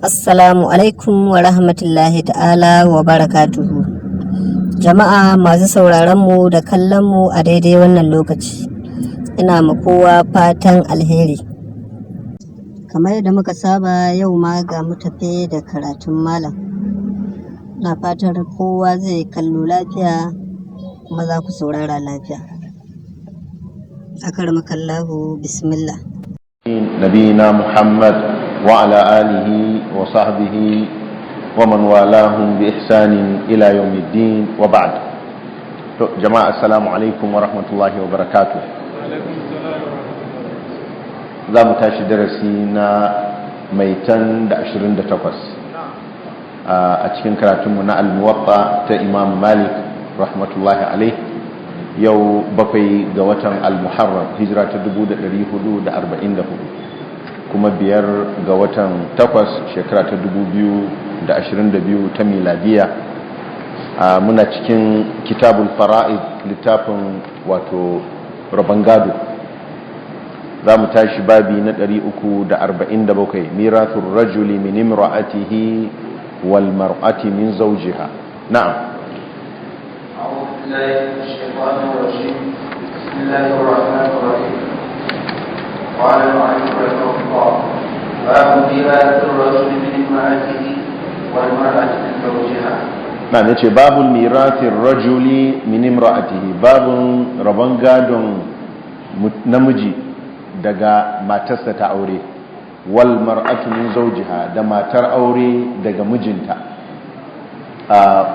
Assalamu alaikum wa rahmatullahi ta'ala wa barakatuhu. Jama'a masu sauraronmu da kallonmu a daidai wannan lokaci, ina ma kowa fatan alheri. Kamar yadda muka saba yau ma ga mu tafe da karatun malam. Na fatar kowa zai kallo lafiya kuma za ku saurara lafiya. Akarmakallahu bismillah. نبينا محمد وعلى آله وصحبه ومن والاهم بإحسان إلى يوم الدين وبعد. جماعة السلام عليكم ورحمة الله وبركاته. za mu tashi darasi na maitan da 28 a cikin karatunmu na al-muwatta ta Imam Malik rahmatullahi alaihi. Yau 7 ga watan al-Muharram hijira ta 1444 kuma 5 ga watan 8 shekara ta 2022 ta miladiya. Muna cikin kitabul fara'id, littafin wato rabon gado. za mu tashi babi na 347 mirathur rajuli min imra'atihi wal mar'ati min zawjiha. Na'am. أعوذ بالله من الشيطان الرجيم. بسم الله الرحمن الرحيم. قال المؤلف رحمه الله: باب ميراث الرجل من امرأته والمرأة من زوجها. نعم، yace babul mirathir rajuli min imra'atihi, babun rabon gadon namiji daga matarsa ta aure, wal mar'atu min zawjiha, da matar aure daga mijinta.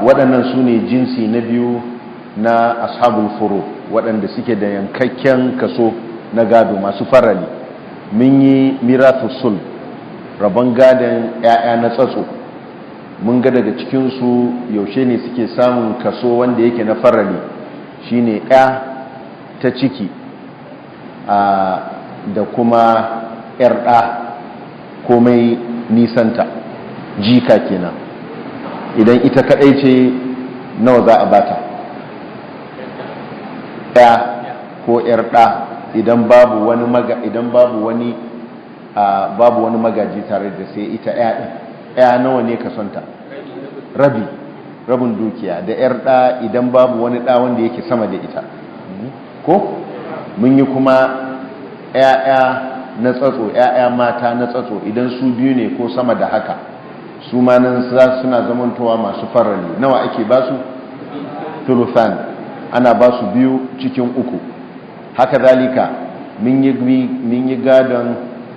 Waɗannan su ne jinsi na biyu na ashabul furu, waɗanda suke da yankakken kaso na gado, masu farali. Mun yi mirathus sul, rabon gadon 'ya'ya na tsatso. mun ga daga cikinsu yaushe ne suke samun kaso wanda yake na farali, shine 'ya ta ciki da kuma 'yar ɗa komai nisanta, jika kenan. Idan ita kaɗai ce nawa za a bata? 'ya ko 'yar ɗa idan babu wani magaji tare da sai ita 'ya ɗin. 'ya nawa ne kasonta? rabin dukiya. Da 'yar ɗa idan babu wani ɗa wanda yake sama da ita. Ko mun yi kuma 'ya'ya na tsatso, 'ya'ya mata na tsatso, idan su biyu ne ko sama da haka, su ma nan suna zamantowa masu farali. Nawa ake ba su? Thuluthan. Ana ba su 2 cikin 3. Haka zalika mun yi gadon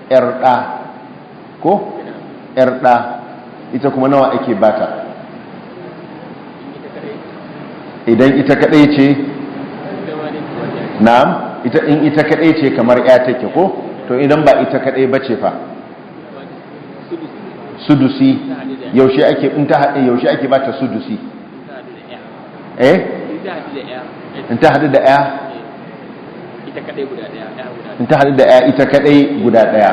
'yar ɗa, ko 'yar ɗa ita kuma nawa ake bata? Idan ita kadai ce, na'am, in ita kadai ce kamar 'ya take, ko to idan ba ita kadai bace fa? Sudusi. Yaushe ake bata sudusi? In ta hadu da 'ya, in ta hadu da 'ya ita kadai guda daya,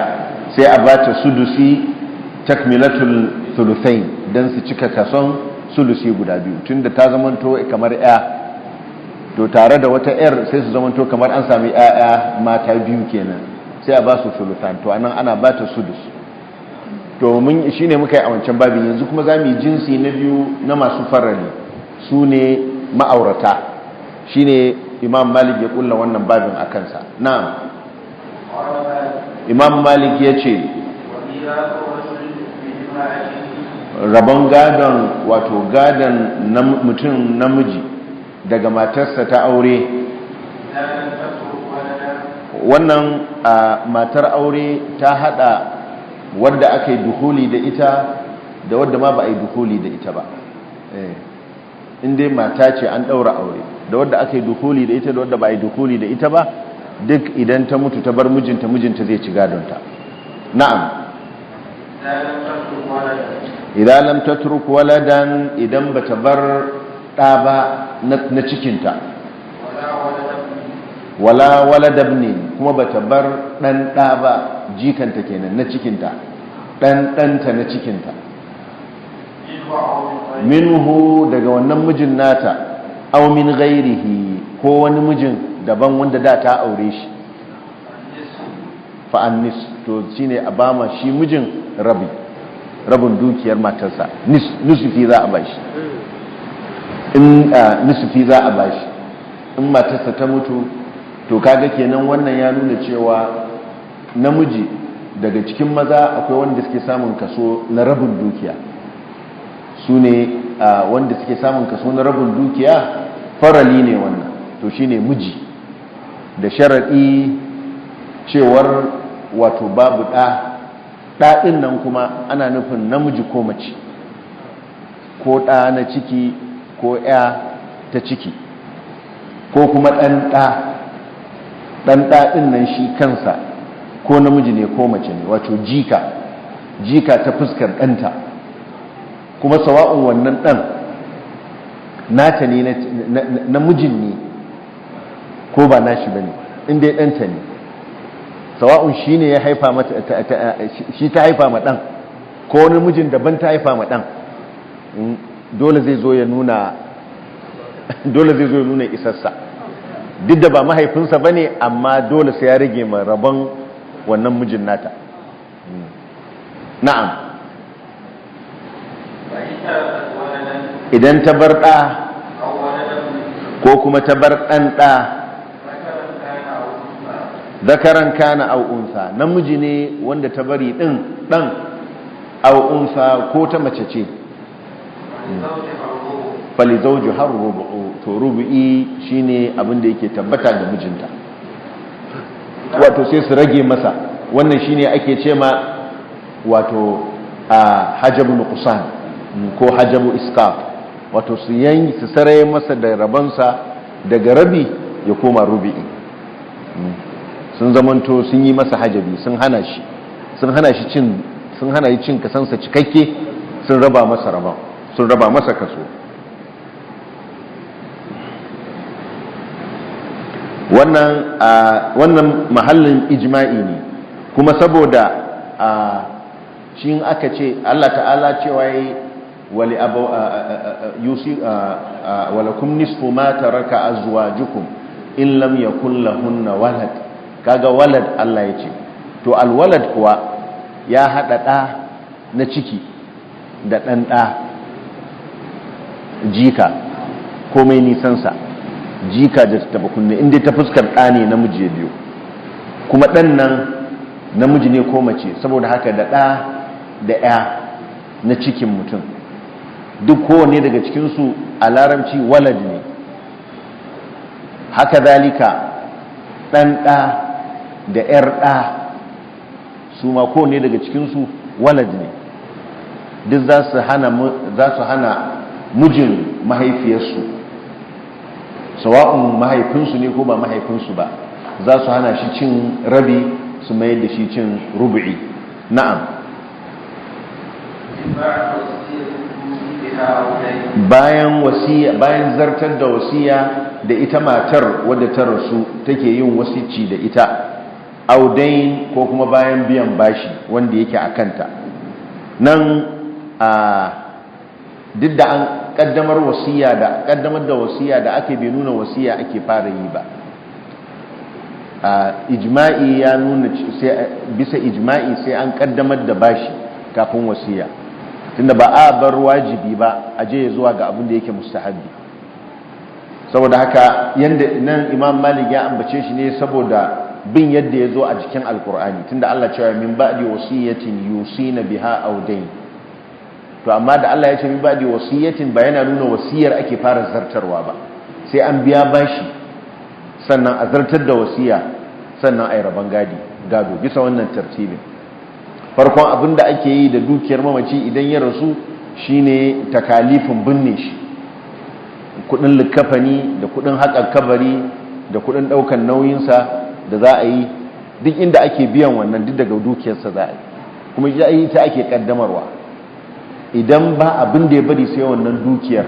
sai a bata sudusi takmilatul thuluthain, dan su cika kason sulusi guda biyu. Tunda ta zamanto kamar 'ya, to tare da wata 'yar sai su zamanto kamar an sami 'ya'ya mata biyu kenan, sai a ba su thuluthan. To anan ana bata sudus. To mun shine muka yi a wancan babin. Yanzu kuma zamu yi jinsi na biyu na masu farali, su ne ma'aurata. Shine Imam Malik ya kulla wannan babin a kansa. Na'am. Imam Malik ya ce rabon gadon, wato gadon mutum namiji daga matarsa ta aure. Wannan matar aure ta hada wadda aka yi dukuli da ita da wadda ma ba a yi dukuli da ita ba. Inda mata ce an daura aure, da wadda aka yi dukuli da ita da wadda ba a yi dukuli da ita ba, duk idan ta mutu ta bar mijinta, mijinta zai ci gadonta. Na'am. Idan lam tatruk waladan, idan bata bar ɗa ba na cikinta, wala waladabni, kuma bata bar ɗan ɗa ba, jikanta kenan na cikinta, ɗan ɗanta na cikinta. Minhu, daga wannan mijin nata, aw min ghairihi, ko wani mijin daban wanda da ta aure shi, fa'annis, to shine a bama shi mijin rabi. rabin dukiyar matarsa, nisfi za a bashi. In nisfi za a bashi in matarsa ta mutu, to kaga kenan wannan ya nuna cewa namiji daga cikin maza akwai wanda suke samun kaso na rabin dukiya, su ne wanda suke samun kaso na rabin dukiya farali ne wannan, to shine miji da sharaɗi cewar wato babu ɗaɗin nan kuma ana nufin namiji ko mace, ko ɗa na ciki ko ya ta ciki, ko kuma ɗan ɗaɗin nan shi kansa ko namiji ne ko mace ne, wato jika ta fuskar ɗanta, kuma sawa'un wannan ɗan nata ne namijin ne ko ba nashi ba ne, inda ya ɗanta ne, sawa'un shi ne ya haifa mata, shi ta haifa ma ɗan ko wani mijin daban ta haifa ma ɗan, dole zai zo ya nuna isassa, duk da ba mahaifinsa ba ne, amma dole sai ya rage ma rabon wannan mijin nata. Na'am, idan ta bar ɗa ko kuma ta bar ɗan ɗa, zakaran kana au unsa, namiji ne wanda ta bari ɗin ɗan au unsa ko ta mace ce, falizauju har rubu'u, to rubu'i shine abin da yake tabbata ga mijinta, wato sai su rage masa, wannan shine ake ce ma wato hajabu nuqsan ko hajabu isqat, wato su saraye masa da rabansa daga rabi ya koma rubu'i, sun zamanto sun yi masa hajabi, sun hana shi cin kasansa cikakke, sun raba masa rabon, sun raba masa kaso. Wannan mahallin ijma'i ne, kuma saboda shi aka ce Allah ta'ala cewa yi walakum nisfu ma taraka azwajukum in lam yakul lahunna walad, kaga walad Allah ya ce, to alwalad kuwa ya haɗa ɗa na ciki da ɗan ɗa jika komai nisansa, jika da taba kunne inda ta fuskar ɗa ne namiji biyu, kuma ɗan nan namiji ne ko mace, saboda haka da ɗa da ya na cikin mutum duk kowane daga cikinsu a larabci walad ne. Haka zalika ɗan ɗa da ‘yar ɗa su ma kowane daga cikinsu walad ne, duk za su hana mijin mahaifiyarsu, sawa'un mahaifinsu ne ko ba mahaifinsu ba, za su hana shi cin rabi su mayar da shi cin rubu'i. Na'am, bayan zartar da wasiya da ita matar wadda ta rasu take yin wasici da ita, audain ko kuma bayan biyan bashi wanda yake a kanta. Nan duk da an kaddamar da wasiya da ake bai nuna wasiya ake fara yi ba. Ijma'i ya nuna bisa ijma'i sai an kaddamar da bashi kafin wasiya, tunda ba a bar wajibi ba a je zuwa ga abin da yake mustahabbi. Saboda haka yanda nan Imam Malik ya ambace shi ne saboda bin yadda ya zo a cikin Alkur'ani, tunda Allah cewa min ba'di wasiyatin yusina biha aw dayn. To amma da Allah ya ce min ba'di wasiyatin ba yana nuna wasiyar ake fara zartarwa ba, sai an biya bashi sannan a zartar da wasiya, sannan a yi rabon gado bisa wannan tartibin. Farkon abin da ake yi da dukiyar mamaci idan ya rasu shine takalifin binne shi, kudin likafani da kudin haƙar kabari da kudin ɗaukan nauyinsa da za a yi, duk inda ake biyan wannan duk daga dukiyarsa za a yi, kuma ita ake ƙaddamarwa. Idan ba abin da ya bari sai wannan dukiyar,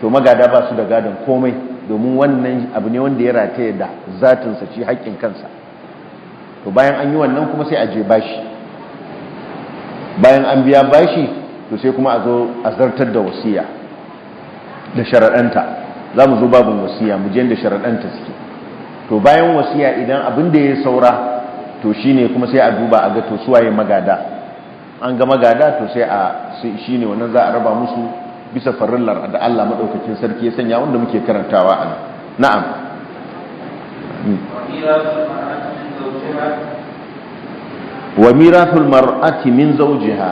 to magada ba su da gadon komai, domin wannan abu ne wanda ya rataye da zatinsa ci haƙƙin kansa. To bayan an yi wannan kuma sai a je bashi, bayan an biya bashi to sai kuma a zo a zartar da wasiya da sharaɗanta. Za mu zo babin wasiya mu je da sharaɗanta suke. To bayan wasiya idan abin da ya saura, to shine kuma sai a duba a ga to suwaye magada. an gama gada to sai shi ne wannan za a raba musu bisa farillar da Allah maɗaukakin sarki ya sanya wanda muke karantawa a na'am. Wa mirathul mar'ati min zawjiha,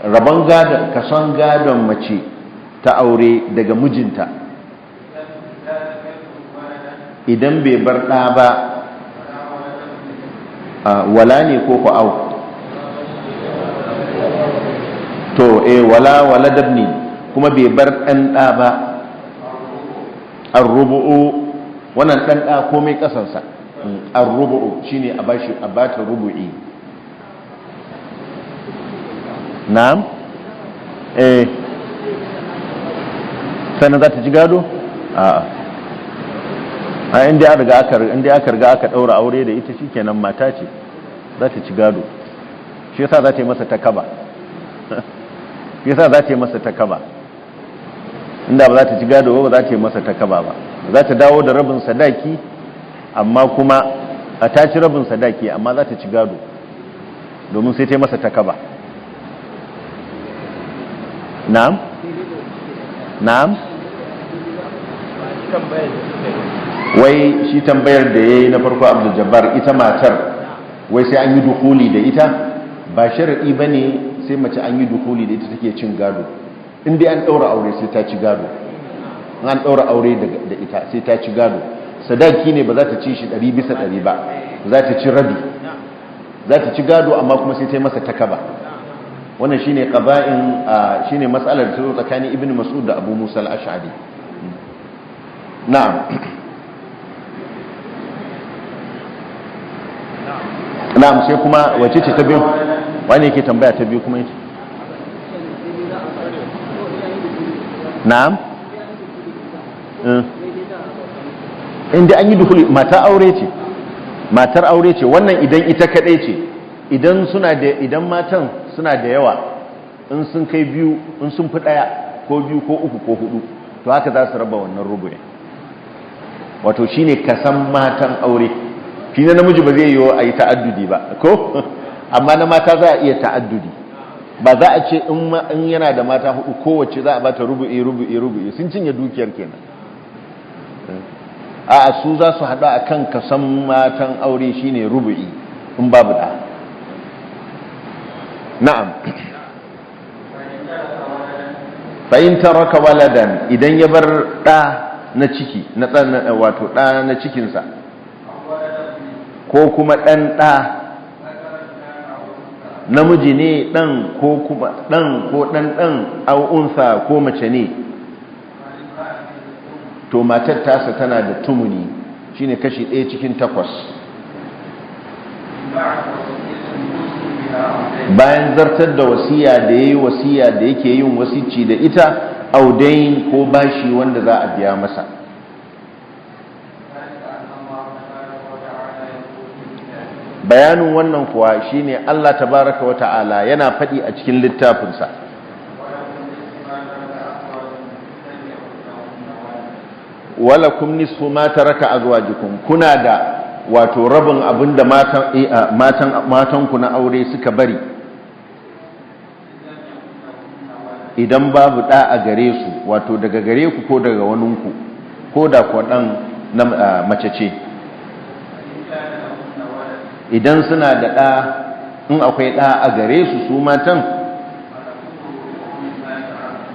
rabon gadon kason gadon mace ta aure daga mijinta idan bai bar ɗa ba, wala ne ko ku au to wala dabni kuma bai bar ɗan ɗa ba, arrubu'u wannan ɗan ɗa komai ƙasansa, arrubu'u shine a bata rubu'i. Na'am, sannan za ta ci gado? a inda aka riga aka ɗaura aure da ita shikenan mata ce, za ta ci gado. Shi yasa za ta yi masa takaba shi yasa za ta yi masa takaba. Inda ba za ta ci gado ba za ta yi masa takaba ba, za ta dawo da rabin sadaki amma kuma ta ci rabin sadaki amma za ta ci gado domin sai ta yi masa takaba. Na'am? Na'am? Wai shi tambayar da ya yi na farko Abdul Jabbar, ita matar wai sai an yi dukuli da ita, ba sharaɗi ba ne sai mace an yi dukuli da ita take cin gado. In dai an ɗaura aure sai ta ci gado, an ɗaura aure da ita sai ta ci gado. Sadaki ne ba za ta ci shi 100% ba, za ta ci rabi, za ta ci gado amma kuma sai ta yi masa takaba. Wannan shine qaba'in shine mas'alar da ta zo tsakanin Ibn Mas'ud da Abu Musa al-Ash'ari. Na'am. Na'am, sai kuma wace ce ta biyu? Wani yake tambaya ta biyu kuma yake? Na'am. Inda an yi dukuli matar aure ce, wannan idan ita kadai ce, idan matan suna da yawa, in sun kai biyu, in sun fi daya ko biyu ko uku ko hudu, to haka za su raba wannan rubu'in. Wato shine kasan matan aure. Shi na namiji ba zai yiwu a yi ta'addudi ba, ko? Amma na mata za a iya ta'addudi. Ba za a ce in yana da mata hudu kowace za a bata rubu'i sun cinye dukiyar kenan. A'a, su za su haɗa a kan kasan matan aure shine rubu'i in babu ɗa. Na'am. Fa'in taraka waladan, idan ya bar ɗa na ciki, wato ɗa na cikinsa, ko kuma ɗan ɗa namiji ne ɗan ko kuma ɗan ko ɗan au'unsa ko mace ne, to matar tasa tana da tumuni shine kashi 1/8. Bayan zartar da wasiya da yayi wasiya da yake yin wasici da ita, audain ko bashi wanda za a biya masa. Bayanin wannan kuwa shine Allah tabaraka wa ta'ala yana faɗi a cikin littafinsa, walakum nisfu ma taraka azwajukum, kuna da wato rabin abinda matanku na aure suka bari idan babu ɗa a gare su, wato daga gare ku ko daga waninku, ko da kuwa ɗan na mace ce. Idan suna da ɗa, in akwai ɗa a gare su matan,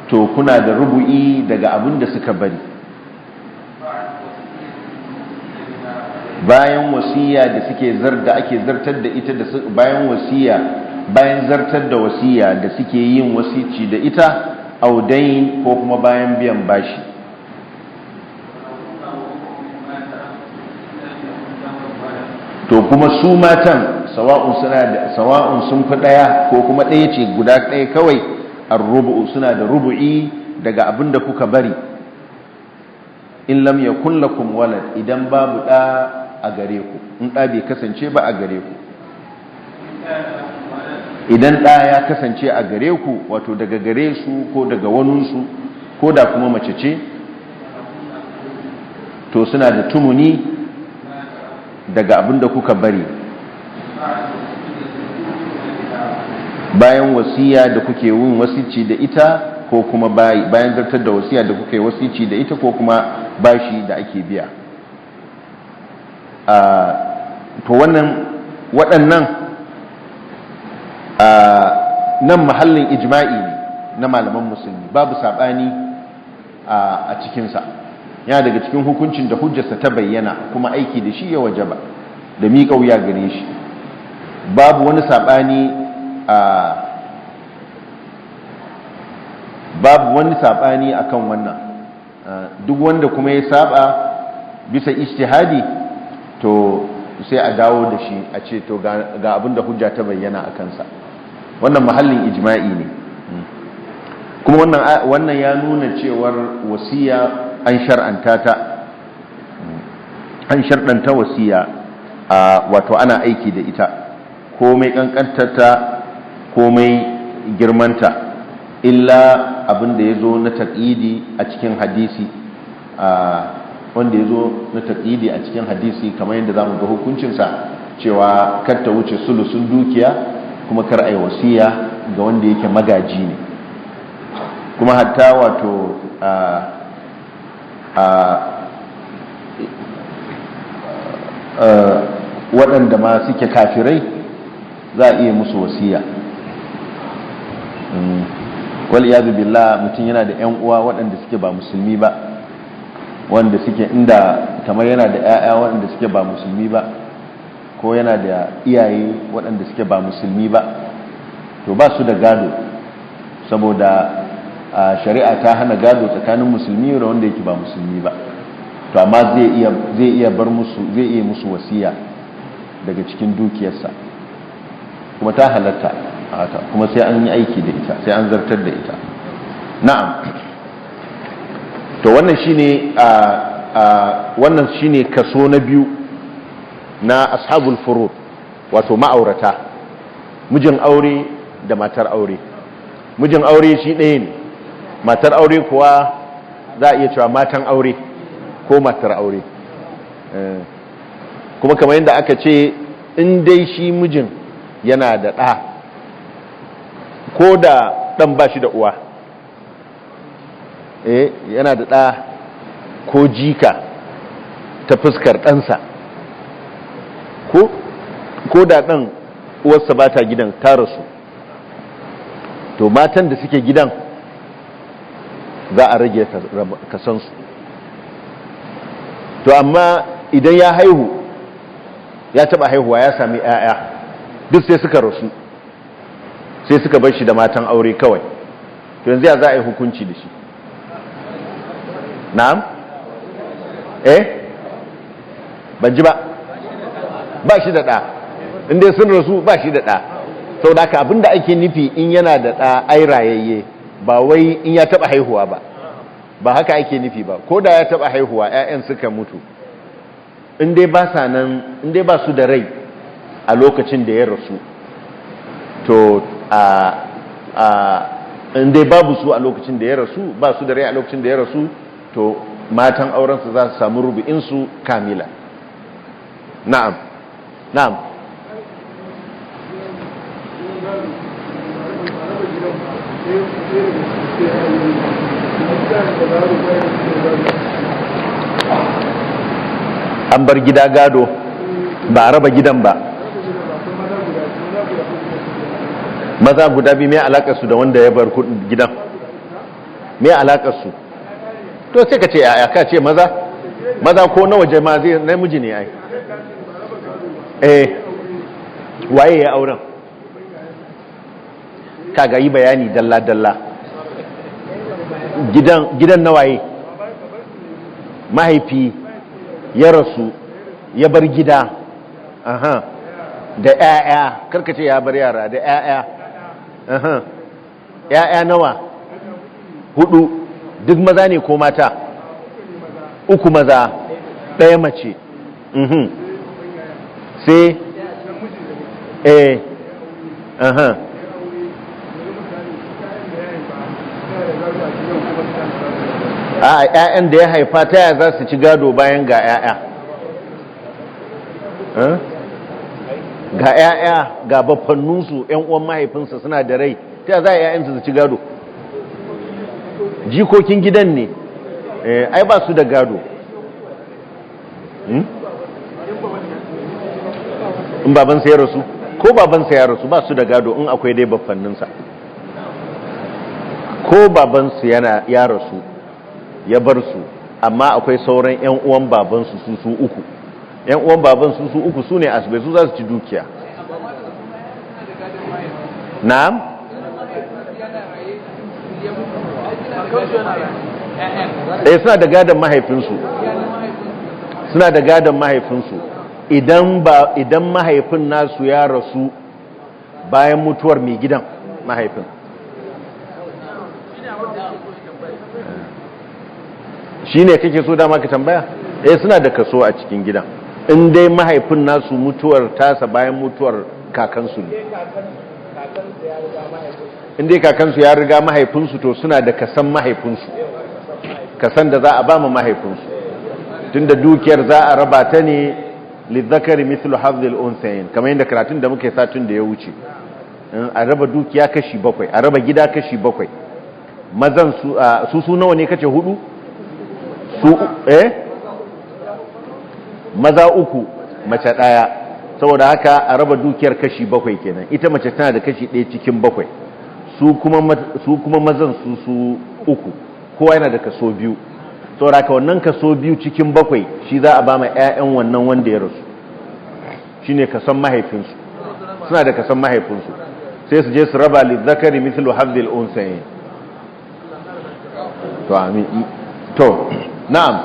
to kuna da rubu'i daga abin da suka bari. Bayan wasiya da ake zartar da ita, bayan zartar da wasiya da suke yin wasici da ita, audain ko kuma bayan biyan bashi. To kuma su matan sawa'un sun fi daya ko kuma daya ce guda daya kawai, ar-rubu suna da rubu'i daga abin da kuka bari, in lam yakun lakum walad, idan babu da a gare ku, in da bai kasance ba a gare ku. Idan da ya kasance a gare ku, wato daga gare su ko daga waninsu ko da kuma mace ce, to suna da tumuni daga abin da kuka bari bayan wasiya da kuke yin wasici da ita ko kuma bayan zartar da wasiya da kuke wasici da ita ko kuma bashi da ake biya. To waɗannan nan mahallin ijma'i ne na malaman musulmi, babu saɓani a cikinsa. yana daga cikin hukuncin da hujjarsa ta bayyana kuma aiki da shi ya wajaba da miƙa wuya gare shi. Babu wani saɓani akan wannan. Duk wanda kuma ya saba bisa ijtihadi to sai a dawo da shi a ce to ga abinda hujja ta bayyana a kansa. Wannan mahallin ijma'i ne. Kuma wannan ya nuna cewar wasiya an shar'anta wasiya wato ana aiki da ita komai kankantarta komai girmanta, illa abin da ya zo na taƙidi a cikin hadisi, wanda ya zo na taƙidi a cikin hadisi kamar yadda za mu ga hukuncinsa cewa kar ta wuce sulusun dukiya kuma kar a yi wasiya ga wanda yake magaji ne. Kuma hatta wato waɗanda ma suke kafirai za a iya musu wasiya. Wal iyadu billah, mutum yana da 'yan uwa waɗanda suke ba musulmi ba, wanda suke inda kamar yana da 'ya'ya waɗanda suke ba musulmi ba, ko yana da iyaye waɗanda suke ba musulmi ba, to ba su da gado, saboda shari'a ta hana gado tsakanin musulmi da wanda yake ba musulmi ba. To amma zai iya musu wasiya daga cikin dukiyarsa, kuma ta halatta haka, kuma sai an yi aiki da ita, sai an zartar da ita. Na'am. To wannan shine kaso na biyu na ashabul furud, wato ma'aurata, mijin aure da matar aure. Mijin aure shi ɗaya ne, matar aure kuwa za a iya cewa matan aure ko matar aure. Kuma kamar yadda aka ce, in dai shi mijin yana da ɗa, ko da ɗan ba shi da uwa, yana da ɗa ko jika ta fuskar ɗansa, ko da ɗan uwarsa ba ta gidan ta rasu, to matan da suke gidan za a rage kasansu. To amma idan ya haihu, ya taba haihuwa, ya sami 'ya'ya, duk sai suka rasu, sai suka bar shi da matan aure kawai, to yanzu ya za a yi hukunci da shi? Na'am? Ban ji ba? Ba shi da ɗa, inda sun rasu ba shi da ɗa. Sau da haka abinda ake nufi in yana da ɗa ai rayayye, ba wai in ya taba haihuwa ba haka ake nufi ba. Ko da ya taba haihuwa 'ya'yan suka mutu, in dai ba su da rai a lokacin da ya rasu, to in dai babu su a lokacin da ya rasu, ba su da rai a lokacin da ya rasu, to matan aurensu za su samu rubu'insu kamila. Na'am. An bar gida gado, ba a raba gidan ba. Maza guda biyu, mai alaƙarsu da wanda ya bar gidan? Mai alaƙarsu? To sai ka ce yaya, ka ce maza ko na waje ma zai namiji ne ai. Waye ya auren? Kaga yi bayani dalla-dalla. Gidan na waye? Mahaifi ya rasu, ya bar gida, da 'ya'ya, karkace ya bar yara, da 'ya'ya. 'Ya'ya nawa? 4, duk maza ne ko mata? 3 maza, 1 mace. Sai a 'ya'yan da ya haifa ta yaya za su ci gado bayan ga 'ya'ya? ga 'ya'ya ga baffanninsu 'yan uwan mahaifinsa suna da rai ta za a 'ya'yansu su ci gado jikokin gidan ne ai ba su da gado in babansa ya rasu ko babansa ya rasu ba su da gado in akwai dai baffanninsa ko babansu ya rasu ya bar su amma akwai sauran 'yan uwan babansu su uku 'yan uwan babansu su uku su ne asibai su za su ci dukiya na'am suna da gadon mahaifinsu suna da gadon mahaifinsu idan mahaifin nasu ya rasu bayan mutuwar mai gidan mahaifin shi ne kake so dama ka tambaya suna da kaso a cikin gidan in dai mahaifin nasu mutuwar tasa bayan mutuwar kakansu ne in dai kakansu ya riga mahaifinsu to suna da kasan mahaifinsu kasan da za a ba ma mahaifinsu tunda dukiyar za a raba ta ne lizzakari mithlu hadhil unsayin kamar yadda karatun da muke satin da ya wuce a raba dukiya kashi 7 a raba gida kashi 7 mazan su nawa ne kace 4 su maza 3 mace 1 saboda haka a raba dukiyar kashi 7 kenan ita mace tana da kashi 1 cikin 7 su kuma mazan su 3 kowa yana da kaso 2 saboda haka wannan kaso 2 cikin 7 shi za a ba ma 'ya'yan wannan wanda ya rasu shine kasan mahaifinsu suna da kasan mahaifinsu sai su je su raba lizzakari mithlu hadhil unsayin to amin to na'am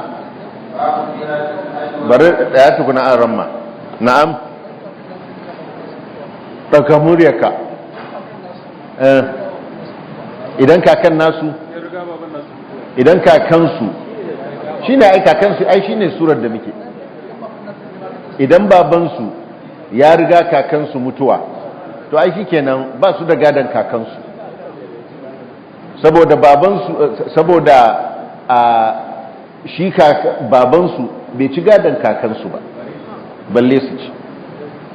bari da ya tukuna an ramma na'am ɗauka muryarka idan kakan nasu idan kakansu shi ne ai kakansu ai shi ne surar da muke idan babansu ya riga kakansu mutuwa to ai shi kenan ba su da gadon kakansu saboda babansu saboda shi babansu bai ci gadon kakansu ba balle su ci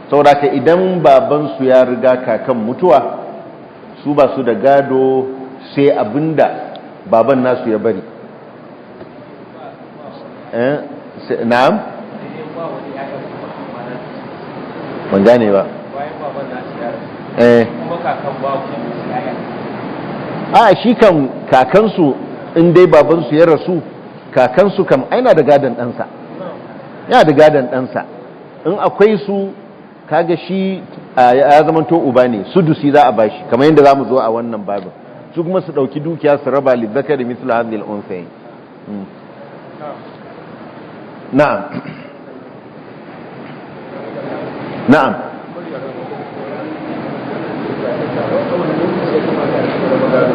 saboda ka idan babansu ya riga kakan mutuwa su ba su da gado sai abinda baban nasu ya bari na'am ban gane ba shi kan kakansu in dai babansu ya rasu kakansu kam aina da gadon ɗansa yana da gadon ɗansa in akwai su kaga shi ya zamanto uba ne sudusi za a bashi kamar yadda za mu zo a wannan babin su kuma su ɗauki dukiya su raba lizzakari mithlu hadhil unsayin na'am na'am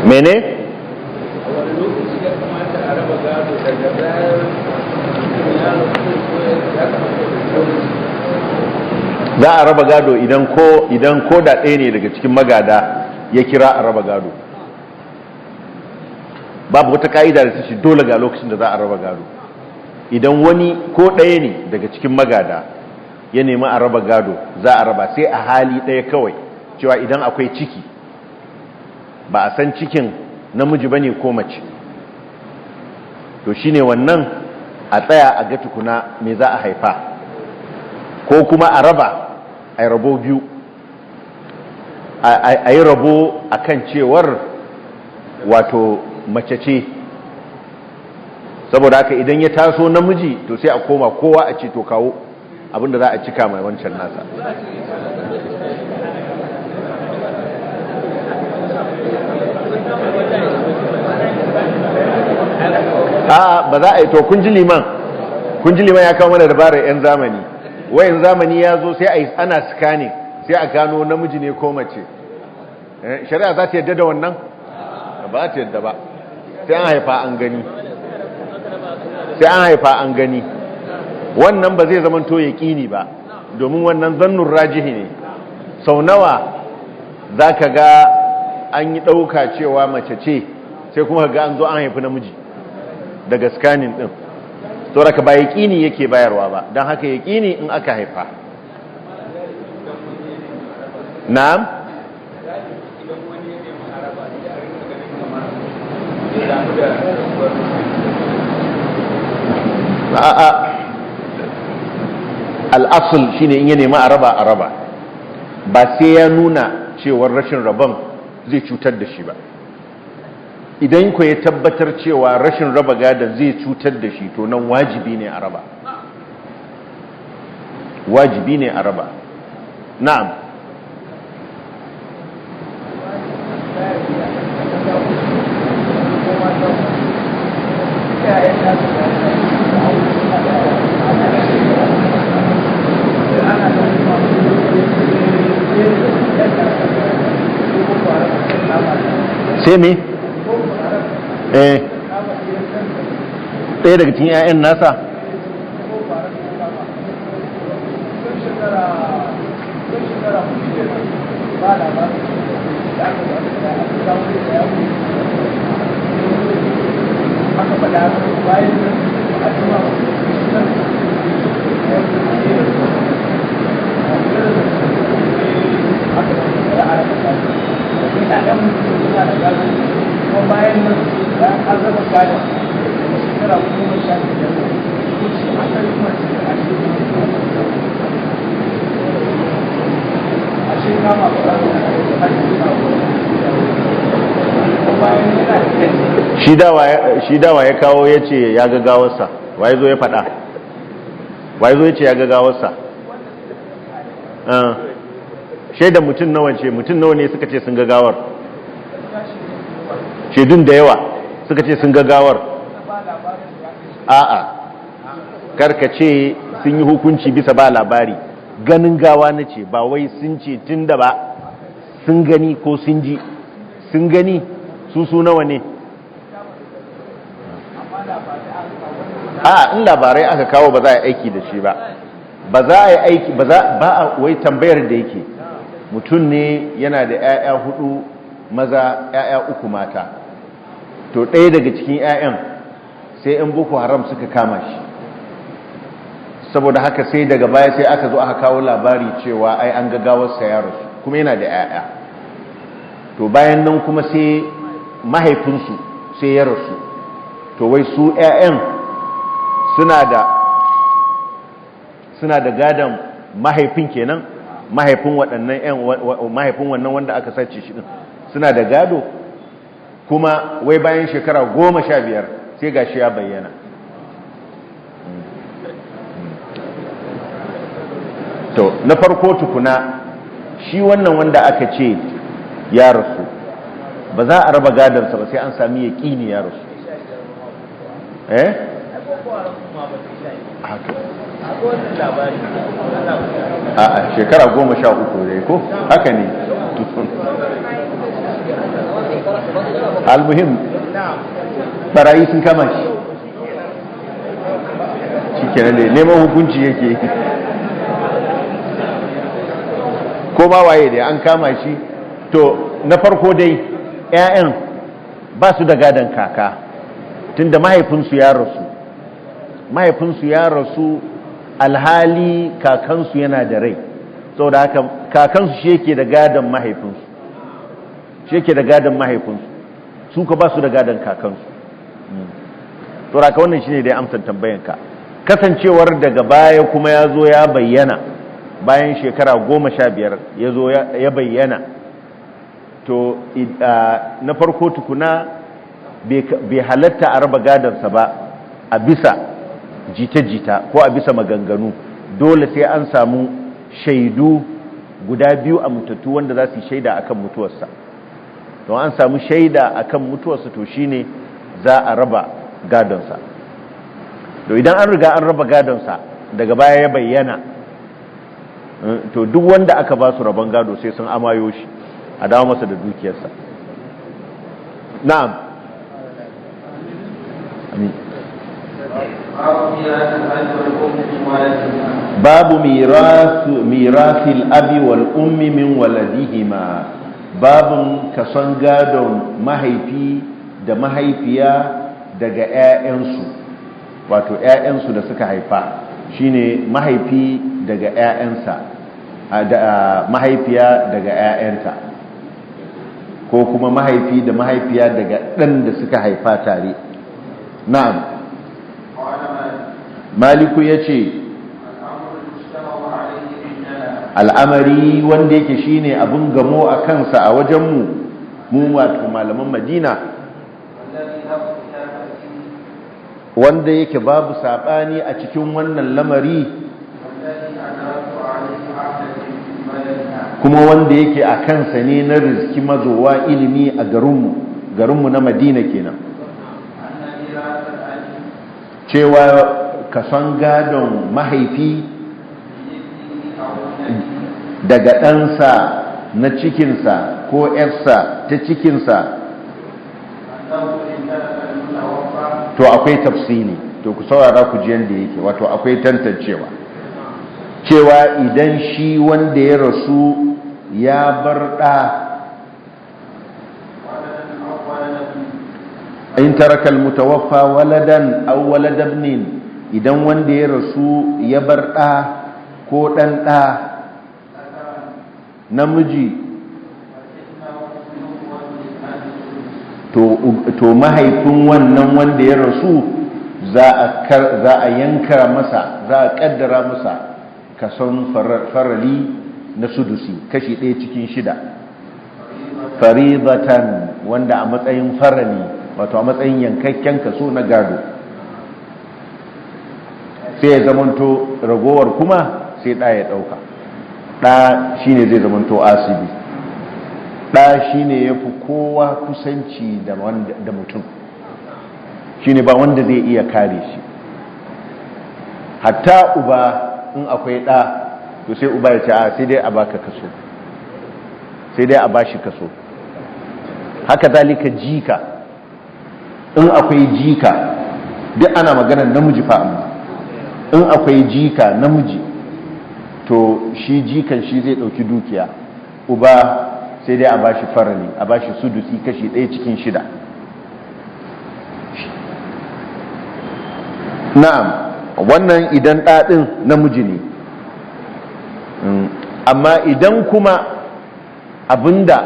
mene za a raba gado idan ko da ɗaya ne daga cikin magada ya kira a raba gado babu wata ka'ida da ta ce dole ga lokacin da za a raba gado idan wani ko ɗaya ne daga cikin magada ya nemi a raba gado za a raba sai a hali ɗaya kawai cewa idan akwai ciki ba a san cikin namiji bane ko mace to shine wannan a tsaya a ga tukuna me za a haifa ko kuma a raba a yi rabo biyu a yi rabo a kan cewar wato mace ce saboda haka idan ya taso namiji to sai a koma kowa a ce to kawo abinda za a cika mai wancan nasa ba za a yi to kun ji liman ya kawo mana dabarar 'yan zamani wayan zamani ya zo sai ana scanning sai a gano namiji ne ko mace shari'a za ta yadda da wannan ba ta yadda ba sai an haifa an gani wannan ba zai zama to yaƙini ba domin wannan zannun rajihi ne sau nawa za ka ga an yi ɗauka cewa mace ce sai kuma ga an zo an haifi namiji daga scanning ɗin to raka ba yaƙini yake bayarwa ba don haka yaƙini in aka haifa na'am a'a al'asul shine in ya nemi a raba ba sai ya nuna cewar rashin rabon zai cutar da shi ba. Idan ku ya tabbatar cewa rashin raba gadon zai cutar da shi to nan wajibi ne a raba, wajibi ne a raba. Na'am. Sai me? Ɗaya daga cikin 'ya'yan nasa shi dawa ya kawo ya ce ya ga gawarsa, waye zo ya faɗa, waye zo ya ce ya ga gawarsa. Shaidan mutum nawa ce, mutum nawa ne suka ce sun ga gawar, shaidun da yawa suka ce sun ga gawar. A'a, karkace sun yi hukunci bisa ba labari, ganin gawa na ce, ba wai sun ce tun da ba sun gani ko sun ji. Sun gani su nawa ne. In labarai aka kawo ba za a yi aiki da shi ba, ba za a yi aiki ba a wai tambayar da yake mutum ne yana da 'ya'ya 4 maza 'ya'ya 3 mata, to ɗaya daga cikin 'ya'yan sai 'yan boko haram suka kama shi, saboda haka sai daga baya sai aka zo aka kawo labari cewa ai an gagawarsa ya rasu kuma yana da 'ya'ya. To bayan nan kuma sai mahaifinsu sai ya rasu, to wai su 'ya'yan suna da gadon mahaifin kenan, mahaifin wannan wanda aka sace shi din suna da gado, kuma wai bayan shekara 15 sai gashi ya bayyana. To na farko tukuna shi wannan wanda aka ce ya rasu ba za a raba gadonsa ba sai an sami yaƙini ya rasu. A'a shekara 13 dai ko haka ne. Almuhim barayi sun kama shi kenan ne, neman hukunci yake ko ba waye dai an kama shi. To na farko dai 'ya'yan ba su da gadon kaka tunda mahaifinsu ya rasu alhali kakansu yana da rai, saboda haka kakansu shi yake da gadon mahaifinsu, su ka ba su da gadon kakansu. To raka wannan shine dai amsar tambayanka. Kasancewar daga baya kuma ya zo ya bayyana bayan shekara 15 ya zo ya bayyana, to na farko tukuna bai halatta a raba gadonsa ba a bisa jita-jita ko a bisa maganganu. Dole sai an samu shaidu guda 2 amintattu wanda za su yi shaida akan mutuwarsa. don an samu shaida akan mutuwarsa to shine za a raba gadonsa. to idan an riga an raba gadonsa daga baya ya bayyana, to duk wanda aka ba su rabon gado sai sun amayo shi a dawo masa da dukiyarsa. Na'am. Amin. babu mirasil abi wal ummi min waladihima, babun kason gadon mahaifi da mahaifiya daga 'ya'yansu, wato 'ya'yansu da suka haifa, shine mahaifi daga 'ya'yansa mahaifiya daga 'ya'yanta, ko kuma mahaifi da mahaifiya daga ɗan da suka haifa tare. Na'am. Maliku ya ce al'amari wanda yake shine abin gamo a kansa a wajenmu mu wato malaman Madina, wanda yake babu saɓani a cikin wannan lamari, kuma wanda yake a kansa ne na rizki mazowa ilimi a garinmu na Madina kenan, cewa kason gadon mahaifi daga ɗansa na cikinsa ko ‘yarsa ta cikinsa, to akwai tafsili, to ku saurara ku ji yadda yake, wato akwai tantancewa cewa idan shi wanda ya rasu ya bar ɗa, in tarakal mutawaffa waladan aw waladabnin, idan wanda ya rasu ya bar ɗa ko ɗan ɗa namiji, to mahaifin wannan wanda ya rasu za a yanka masa, za a kaddara masa kason farali na sudusi, kashi 1/6, faridatan, wanda a matsayin farali, wato a matsayin yankakken kaso na gado, sai ya zamanto ragowar kuma sai ɗa ya ɗauka. Ɗa shine zai zamanto asibi, ɗa shine ya fi kowa kusanci da mutum, shine ba wanda zai iya kare shi. Hatta uba in akwai ɗa, to sai uba ya ce a sai dai a baka kaso, sai dai a bashi kaso. Haka zalika jika, in akwai jika, duk ana maganar namiji fa, amma in akwai jika namiji, to shi jikan shi zai dauki dukiya, uba sai dai a bashi farali, a bashi sudusi, kashi 1/6. Na'am, wannan idan ɗaɗin namiji ne. Amma idan kuma abinda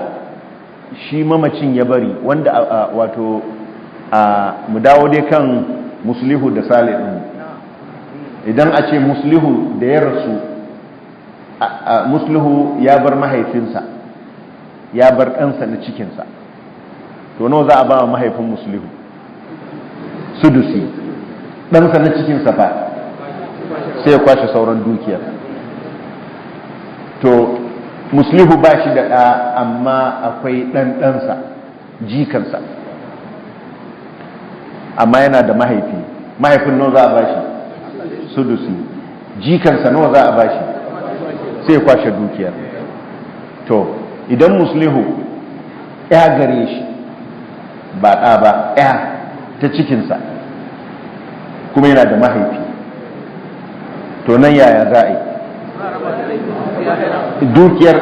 shi mamacin ya bari, wanda wato mu dawo dai kan muslihu da salih ɗin, idan a ce muslihu da ya rasu, muslihu ya bar mahaifinsa, ya bar ɗansa na cikinsa, to nawa za a ba mahaifin muslihu? Sudusi. Ɗansa na cikinsa fa sai ya kwashe sauran dukiyar. To muslihu ba shi da ɗa, amma akwai ɗansa, jikansa, amma yana da mahaifi. Mahaifin nawa za a ba shi? Sudusi. Jikansa nawa za a ba shi? Sai ya kwashe dukiyar. To idan muslihu ya gare shi, ba ɗa ba, ya ta cikinsa, kuma yana da mahaifi, to nan yaya za a yi? Dukiyar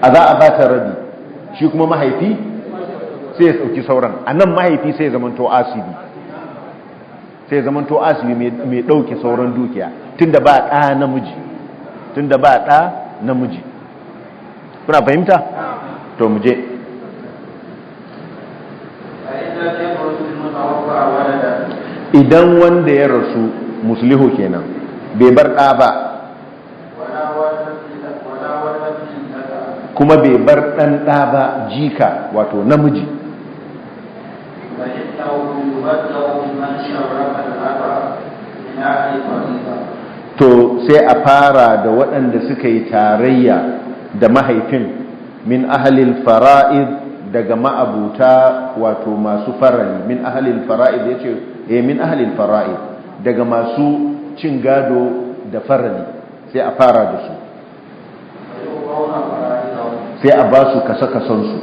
a za a ba ta rabi, shi kuma mahaifi sai ya sauki sauran. A nan mahaifi sai ya zamanto asibi, sai ya zamanto asibi mai ɗauke sauran dukiya, tunda ba ɗa namiji, tunda ba ɗa namiji. Kuna fahimta? To mu je. Idan wanda ya rasu muslihu kenan bai bar ɗa ba, kuma bai bar ɗan ɗa ba, jika wato namiji, to sai a fara da waɗanda suka yi tarayya da mahaifin, min ahalil fara'id, daga ma'abuta wato masu farali. Min ahalil fara'id ya ce min ahalil fara'id, daga masu cin gado da farali, sai a fara da su, sai a ba su kasa-kasansu.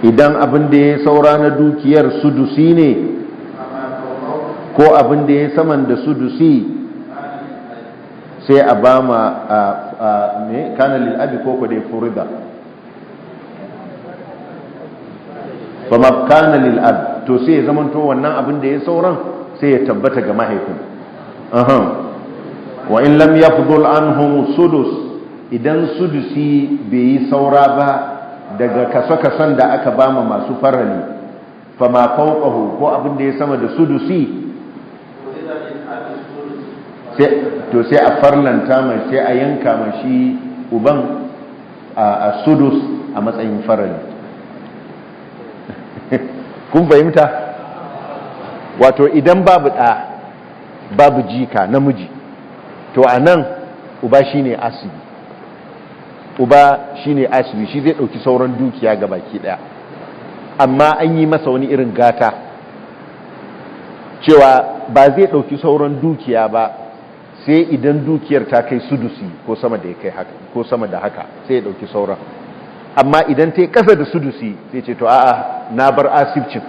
Idan abin da ya saura na dukiyar sudusi ne, ko abin da ya saman da sudusi, sai a ba ma kana lil'abi ko dai furida. fama kana lil ab to sai ya zamanto wannan abin da ya sauran sai ya tabbata ga mahaifin. Wa in lam yafdul anhum sudus, idan sudusi bai yi saura ba daga kaso-kason da aka bama masu farali, fama fawqahu ko abin da ya sama da sudusi, to sai a farlanta mai, sai a yanka mashi uban a sudus a matsayin farali. Kun fahimta? Wato idan babu ɗa babu jika namiji, to a nan uba shine asibi, shi zai ɗauki sauran dukiya ga baki ɗaya. Amma an yi masa wani irin gata cewa ba zai ɗauki sauran dukiya ba sai idan dukiyar ta kai sudusi ko sama da haka sai ya ɗauki sauran. Amma idan ta yi ƙasa da sudusi sai ce to a'a na bar asibcin,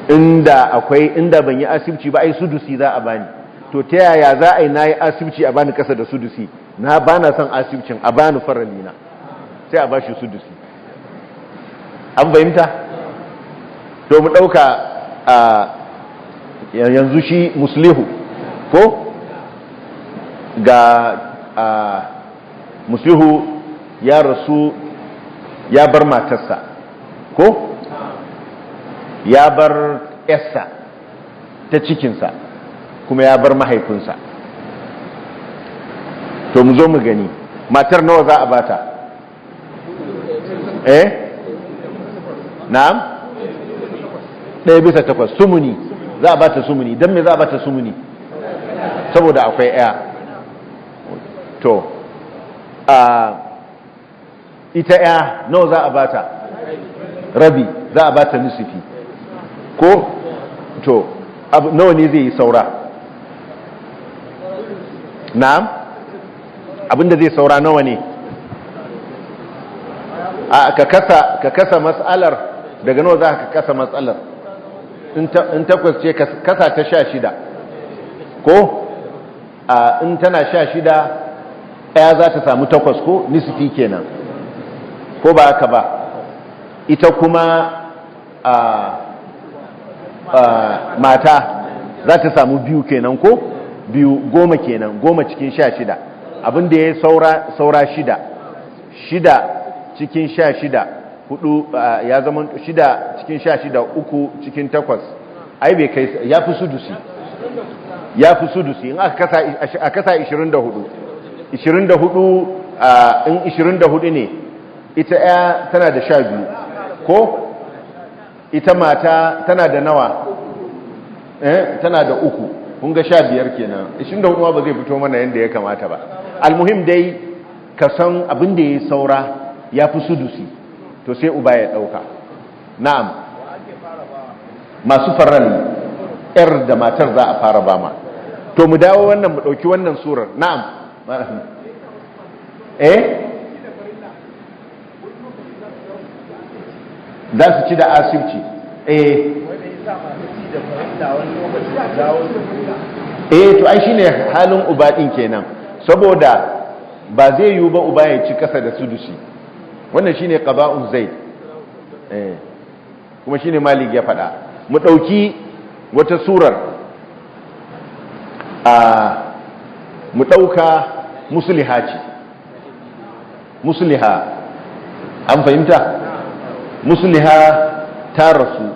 inda ban yi asibci ba ai sudusi za a bani, to ta yaya za a yi na yi asibci a bani ƙasa da sudusi, na ba na son asibcin a bani faralina, sai a ba shi sudusi. An fahimta? To mu ɗauka yanzu shi muslihu ko ga muslihu ya rasu, ya bar matarsa ko ya bar yarsa ta cikinsa, kuma ya bar mahaifinsa. To mu zo mu gani matar nawa za a bata? Na'am? 1/8 sumuni za a bata sumuni. Don me za a bata sumuni? Saboda akwai ɗaya. To ita ɗaya nawa za a bata? Rabi. Za a bata nisifi ko? To nawa ne zai yi saura? Na'am? Abinda zai saura nawa ne? Ka kasa matsalar daga nawa za ka kasa matsalar? In takwas ce kasa ta 16 ko? In tana 16 ɗaya za ta samu 8 ko? nisifi kenan ko ba haka ba? Ita kuma mata za ta samu 2 kenan ko? 10 kenan, 10 cikin 16. Abinda ya saura 6 cikin 16, 4 ya zama 6 cikin 16, 3 cikin 8, ai bai kai, ya fi sudusi. In aka kasa 24 in 24 ne, ita ya tana da 12 ko? Ita mata tana da nawa? Tana da 3, kun ga 15 kenan. 24 ba zai fito mana yadda ya kamata ba. Almuhim dai ka san abin da ya saura ya fi sudusi, to sai uba ya ɗauka. Na'am, masu farali yar da matar za a fara bama. To mu dawo wannan, mu ɗauki wannan surar. Na'am. Za su ci da asibci. To ai shine halin uba din kenan, saboda ba zai yiwu ba uba ya ci kasa da sudusi. Wannan shine qada'u zaid. Kuma shine Malik ya faɗa. Mu ɗauki wata surar, mu ɗauka musliha ce. Musliha, an fahimta? Musliha ta rasu,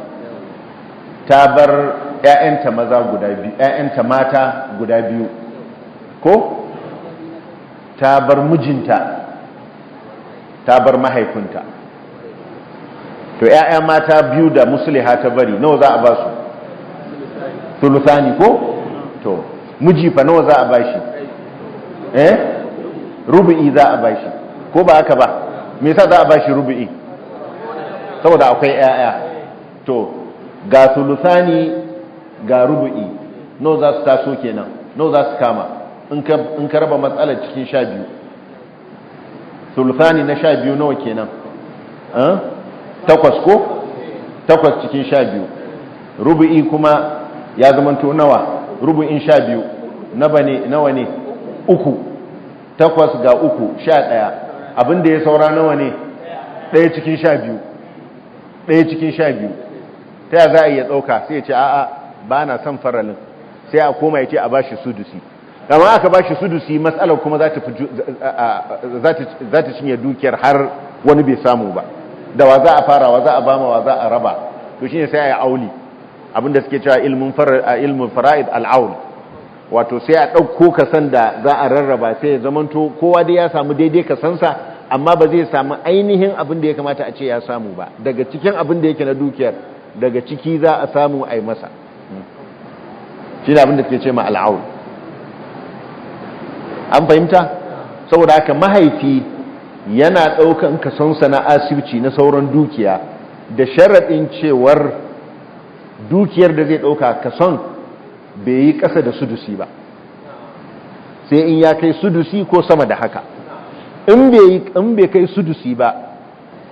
ta bar ‘ya'yanta maza guda biyu, ‘ya'yanta mata guda biyu, ko? Ta bar mijinta, ta bar mahaifinta. To ‘ya'ya mata biyu da musliha ta bari, nawa za a ba su? Sulusani ko? To, miji fa nawa za a ba shi? Rubu'i za a ba shi, ko ba haka ba? Me yasa za a ba shi rubu'i? Saboda akwai ‘ya'ya. To, ga sulusani ga rubu'i, nawa za su taso kenan, nawa za su kama in ka raba matsalar cikin 12. Sulusani na 12 nawa kenan? 8 ko? 8 cikin 12. Rubu'i kuma ya zamanto nawa? Rubu'in 12 nawa ne? 3. 8 ga 3 11. Abinda ya saura nawa ne? 1 cikin 12. ɗaya cikin 12 ta ya za a iya ɗauka sai ya ce a'a ba na son faralin sai a koma ya ce a bashi sudusi amma aka bashi sudusi matsalar kuma za ta cinye dukiyar har wani bai samu ba da wa za a fara wa za a bama wa za a raba to shine sai a yi auli abinda suke cewa ilmin fara'id al'aul wato sai a ɗauko kasan da za a rarraba sai ya zamanto kowa dai ya samu daidai kasansa amma ba zai samu ainihin abin da ya kamata a ce ya samu ba daga cikin abin da yake na dukiyar daga ciki za a samu a yi masa shi ne abin da suke ce ma al'aul an fahimta saboda haka mahaifi yana ɗaukan kasonsa na asibci na sauran dukiya da sharaɗin cewar dukiyar da zai ɗauka kason bai yi ƙasa da sudusi ba sai in ya kai sudusi ko sama da haka in bai kai sudusi ba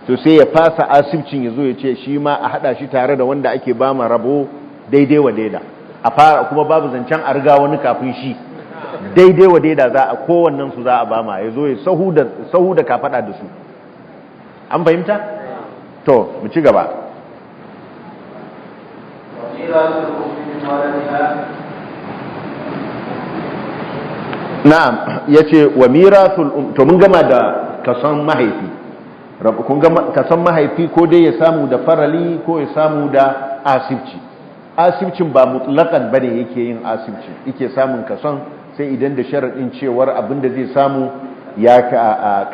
to sai ya fasa asibcin ya zo ya ce shi ma a haɗa shi tare da wanda ake ba ma rabo daidai wa daida a fara kuma babu zancen a riga wani kafin shi daidai wa daida za a kowannen su za a ba ma ya zo ya sahu da kafaɗa da su an fahimta? to mu ci gaba na'am yace wa mirathul to mun gama da kason mahaifi kun gama kason mahaifi ko dai ya samu da farali ko ya samu da asibci asibcin ba mutlaqan bane yake yin asibci yake samun kason sai idan da sharadin cewar abinda zai samu ya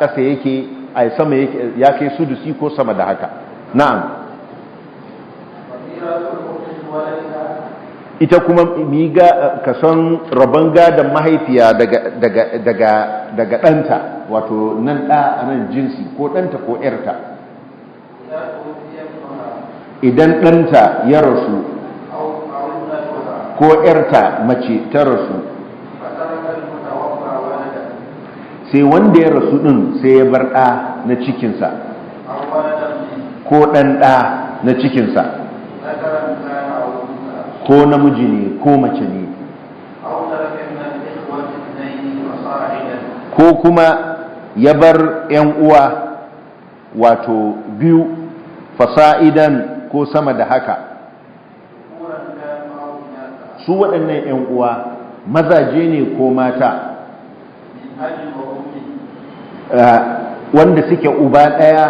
kasa yake a sama yake ya kai sudusi ko sama da haka na'am ita kuma miga kason rabon gadon mahaifiya daga ɗanta wato nan ɗa a nan jinsi ko ɗanta ko ‘yarta idan ɗanta ya rasu ko ‘yarta mace ta rasu sai wanda ya rasu ɗin sai ya bar ɗa na cikinsa ko ɗan ɗa na cikinsa ko namiji ne ko mace ne ko kuma ya bar 'yan uwa wato biyu fasa'idan ko sama da haka su waɗannan 'yan uwa mazaje ne ko mata wanda suke uba ɗaya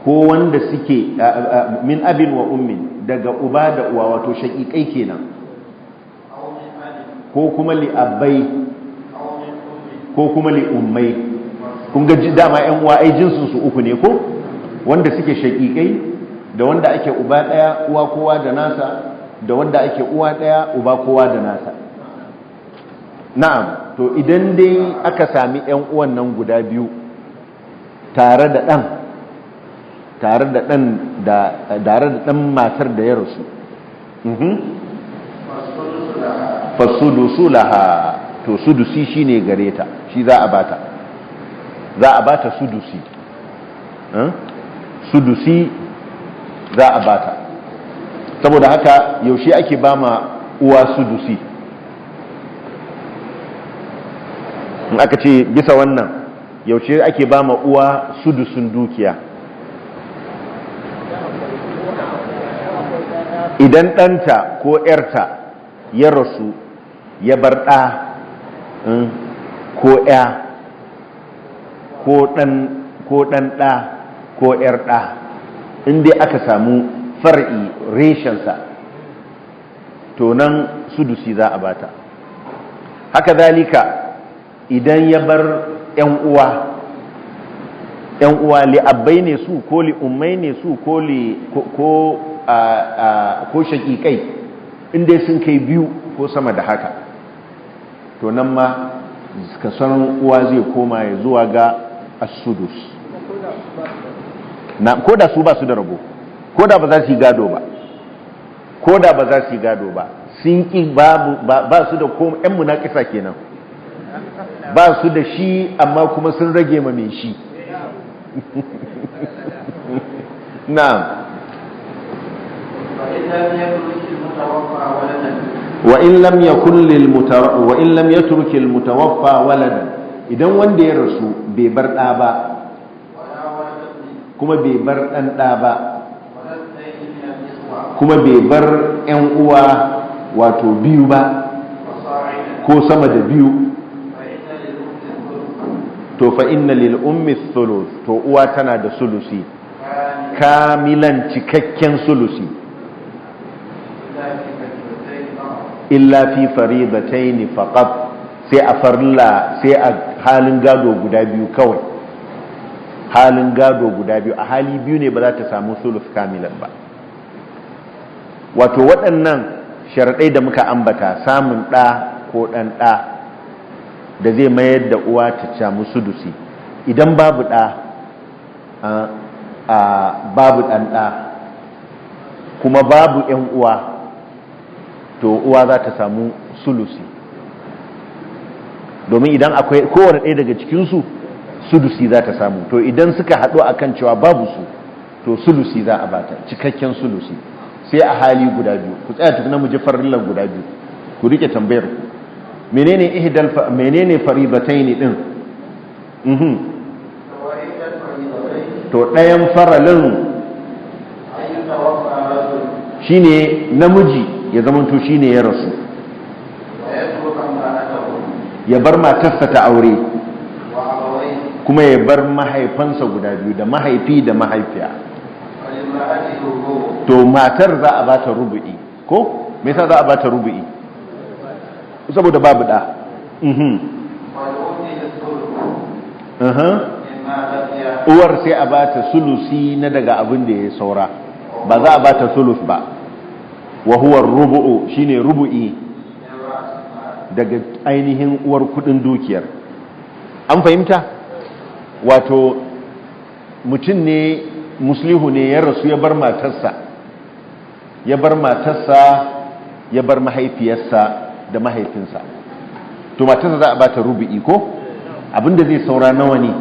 ko wanda suke min abin wa ummin daga uba da uwa wato shaƙiƙai kenan ko kuma li'abbai ko kuma li'ummai kun ga dama ƴan uwa ai jinsin su uku ne ko wanda suke shaƙiƙai da wanda ake uba ɗaya uwa kowa da nasa da wanda ake uwa ɗaya uba kowa da nasa na'am to idan dai aka sami ƴan uwan nan guda biyu tare da ɗan matar da ya rasu fasudusu laha to sudusi shine gare ta shi za a bata sudusi sudusi za a bata saboda haka yaushe ake ba ma uwa sudusi in aka ce bisa wannan yaushe ake ba ma uwa sudusun dukiya idan ɗanta ko ‘yarta ya rasu ya bar ɗa ko ‘ya ko ɗan ɗa ko ‘yar ɗa inda aka samu far'i reshensa to nan sudusi za a bata haka zalika idan ya bar ‘yan uwa li'abbai ne su ko li'ummai ne su ko shakikai inda sun kai biyu ko sama da haka to nan ma kason uwa zai koma ya zuwa ga as-sudus ko da su ba su da rabo ko da ba za su yi gado ba sun ki ba su da ko ƴan munakisa kenan ba su da shi amma kuma sun rage ma mai shi na'am وإن لم يترك المتوفى ولدا idan wanda ya rasu bai bar ɗa ba kuma bai bar ɗan ɗa ba kuma bai bar 'yan uwa wato biyu ba ko sama da biyu, to fa inna lil ummi thuluth, to uwa tana da sulusi kamilan cikakken sulusi, illa fi faridatayn faqat, sai a farilla, sai a halin gado guda biyu kawai, halin gado guda biyu, a hali biyu ne ba za ta samu sulus kamilan ba. Wato waɗannan sharaɗai da muka ambata, samun ɗa ko ɗan ɗa da zai mayar da uwa ta samu sudusi, idan babu ɗa, babu ɗan ɗa kuma babu ‘yan uwa, to uwa za ta samu sulusi, domin idan akwai kowane ɗaya daga cikinsu sudusi za ta samu. To idan suka haɗu a kan cewa babu su, to sulusi za a bata, cikakken sulusi, sai a hali guda biyu. Ku tsaya tukuna mu ji farillan guda biyu, ku rike tambayar ku, menene faribataini din? To ɗayan faralin shine namiji ya zamanto shine ya rasu, ya bar matarsa ta aure, kuma ya bar mahaifansa guda biyu, da mahaifi da mahaifiya. To matar za a bata rubu'i, ko me yasa za a bata rubu'i? Saboda babu da. Uwar sai a bata sulusi na daga abin da ya saura, ba za a bata sulus ba. Wa huwa rubu'u, shine rubu'i daga ainihin uwar kudin dukiyar. An fahimta? Wato mutum ne muslihu ne ya rasu, ya bar matarsa, ya bar mahaifiyarsa da mahaifinsa. To matarsa za a bata rubu'i, ko abinda zai saura nawa ne?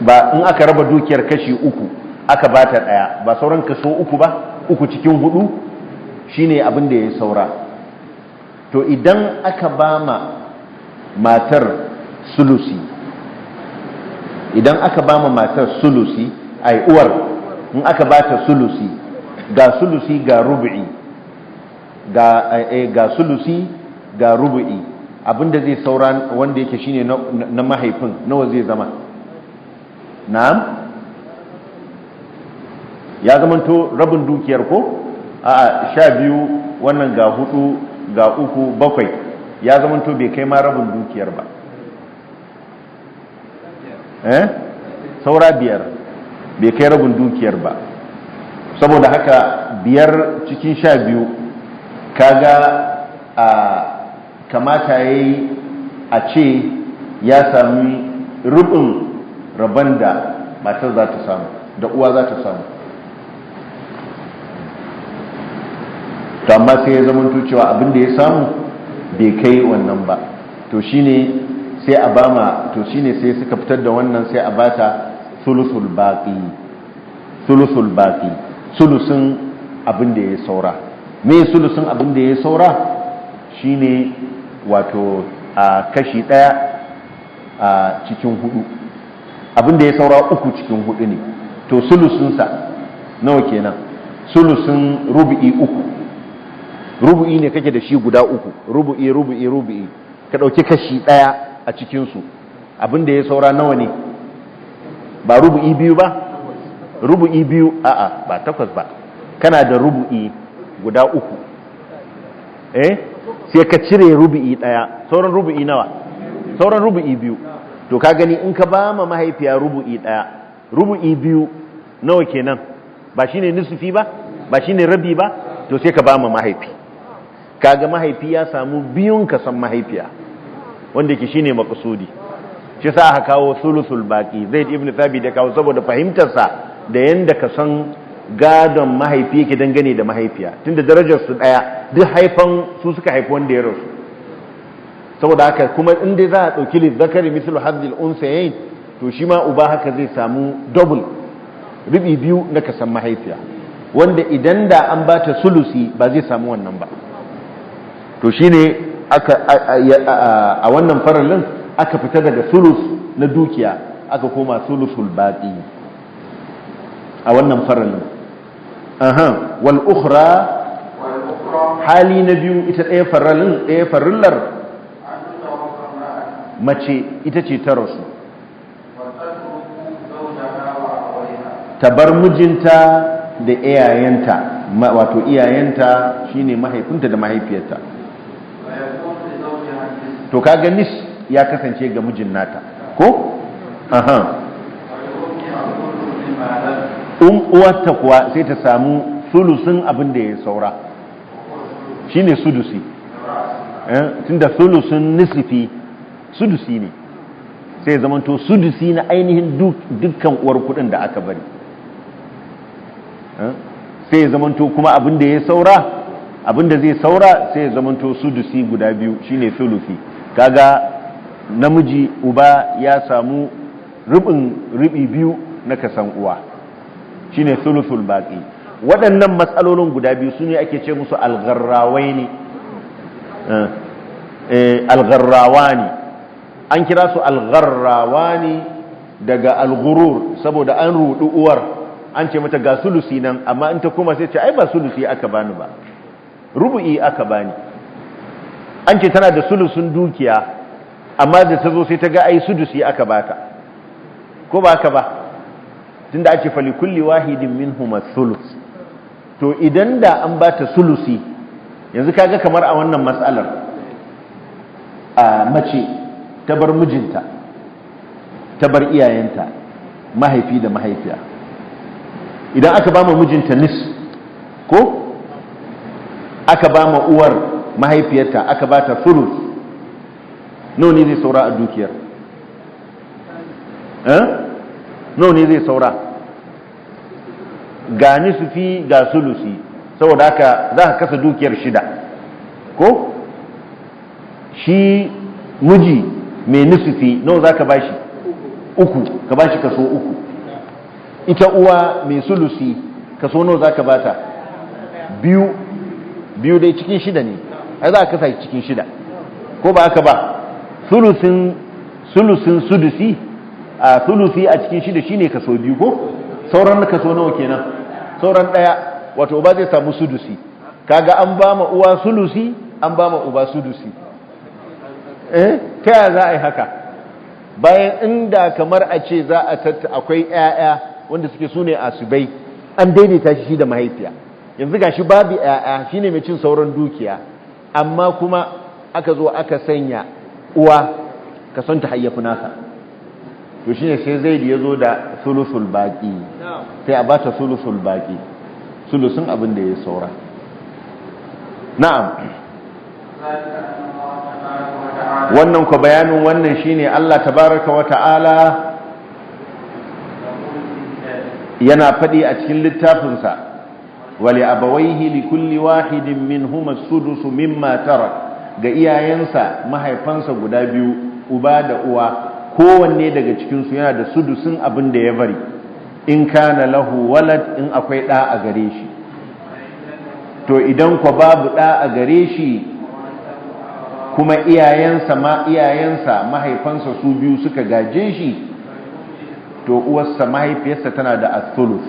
Ba in aka raba dukiyar kashi uku aka bata daya, ba sauran kaso uku ba, 3/4 shine abinda ya saura. To idan aka bama matar sulusi, idan aka bama matar sulusi, ai uwar in aka bata sulusi, ga sulusi ga rubu'i, ga sulusi ga rubu'i, abinda zai saura wanda yake shine na mahaifin nawa zai zama? Na'am, ya zamanto rabin dukiyar, ko a 12, wannan ga 4 ga 3 7, ya zamanto bai kai ma rabin dukiyar ba. Saura 5 bai kai rabin dukiyar ba. Saboda haka 5 cikin 12 kaga a kamata yayi a ce ya sami rubin rabon da matar za ta samu, da uwa za ta samu. To amma sai ya zamanto cewa abin da ya samu bai kai wannan ba, to shine sai a bama, to shine sai suka fitar da wannan, sai a bata sulusul baqi, sulusul baqi, sulusun abin da ya saura. Me sulusun abin da ya saura? Shine wato a kashi 1 a cikin 4, abin da ya saura 3 cikin 4 ne. To sulusun sa nawa kenan? Sulusun rubu'i 3, rubu'i ne kake da shi guda 3, rubu'i ka dauki kashi 1 a cikin su, abin da ya saura nawa ne? Ba rubu'i 2 ba? Rubu'i 2, a'a ba 8 ba, kana da rubu'i guda 3, sai ka cire rubu'i 1, sauran rubu'i nawa? Sauran rubu'i 2. To ka gani in ka ba ma mahaifiya rubu'i 1, rubu'i 2 nawa kenan? Ba shine nisfi ba, ba shine rabi ba? To sai ka ba ma mahaifi, kaga mahaifi ya samu biyun ka san mahaifiya, wanda yake shine maqsudi. Shi sa aka kawo sulusul baqi. Zaid ibn Thabit da kawo saboda fahimtar sa da yanda ka san gadon mahaifi yake dangane da mahaifiya, tunda darajar su daya, duk haifan su suka haifi wanda ya rasu. Saboda haka kuma in dai za a dauki lizzakari mislu hazzil unsayayn, to shi ma uba haka zai samu double, rubi 2 na ka san mahaifiya, wanda idan da an bata sulusi ba zai samu wannan ba. To shine aka a wannan farallin aka fita daga sulus na dukiya aka koma sulusul baqi a wannan farallin. aha wal ukhra والأخرى hali na biyu ita ɗaya farillar أن تتوفى امرأة mace ita ce ta rasu وتترك زوجها وأبويها ta bar mijinta da iyayenta wato iyayenta shine mahaifinta da mahaifiyarta ويكون لزوجها النصف to kaga nis ya kasance ga mijin nata ko aha ولأمها الثلث مما لم uwarta kuwa sai ta samu sulusun abin da ya saura shine sudusi tunda sulusun nisfi sudusi ne sai zamanto sudusi na ainihin dukkan uwar kudin da aka bari sai zamanto kuma abin da ya saura abin da zai saura sai zamanto sudusi guda biyu shine sulusi kaga namiji uba ya samu rubi biyu na kasan uwa shine sulusul baqi waɗannan matsalolin guda biyu su ne ake ce musu algarrawai algarrawani an kira su algarrawani daga algurur saboda an rudu uwar an ce mata ga sulusi nan amma in ta kuma sai ce ai ba sulusi aka bani ba rubu'i aka bani an ce tana da sulusun dukiya amma da ta zo sai ta ga ai sulusi aka bata ko ba haka ba tunda ake fali kulli wahidin minhum as-sulus to idan da an ba ta sulusi yanzu kaga kamar a wannan matsalar a mace ta bar mijinta ta bar iyayenta mahaifi da mahaifiya idan aka ba ma mijinta nis ko aka ba ma uwar mahaifiyarta aka ba ta sulus nawa ne zai saura a dukiyar nawa ne zai saura ga nisfi ga sulusi saboda haka za ka kasa dukiyar shida ko shi miji mai nisfi nawa za ka bashi uku ka bashi kaso uku ita uwa mai sulusi kaso nawa za ka bata biyu dai cikin shida ne ai za ka kasa cikin shida ko ba haka ba sulusin sudusi a sulusi a cikin shida shine kaso biyu ko sauran kaso nawa kenan sauran daya wato uba zai samu sudusi kaga an ba ma uwa sulusi an ba ma uba sudusi ta yaya za a yi haka bayan inda kamar a ce za a akwai 'ya'ya wanda suke sune asubai an daidaita shi da mahaifiya yanzu gashi babu 'ya'ya shine mai cin sauran dukiya amma kuma aka zo aka sanya uwa ka son ta hayyafi nasa to shine sai zaidi yazo da sulusul baqi sai a bata sulusul baqi sulusun abin da ya saura na'am wannan ko bayanin wannan shine Allah tabaraka wa ta'ala yana fadi a cikin littafinsa wali abawaihi likulli wahidin minhum as-sudus mimma tara ga iyayensa mahaifansa guda biyu uba da uwa kowanne daga cikinsu yana da sudusin abin da ya bari in kana lahu walad in akwai ɗa a gare shi to idan kwa babu ɗa a gare shi kuma iyayensa mahaifansa su biyu suka gaje shi to uwarsa mahaifiyarsa tana da as-sulus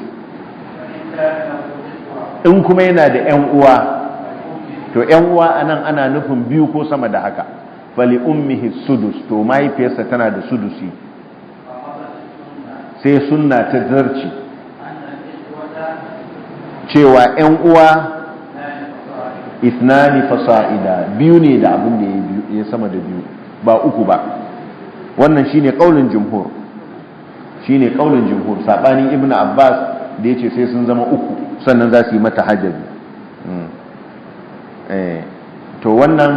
in kuma yana da 'yan uwa to 'yan uwa anan ana nufin biyu ko sama da haka fali ummihi sudus to mahaifiyarsa tana da sudusi sai sunna ta zarci cewa 'yan uwa isnani fasa'ida biyu ne da abin da ya sama da biyu ba uku ba wannan shine kaulin jumhur sabanin ibnu abbas da yace sai sun zama uku sannan za su yi mata hajjabi to wannan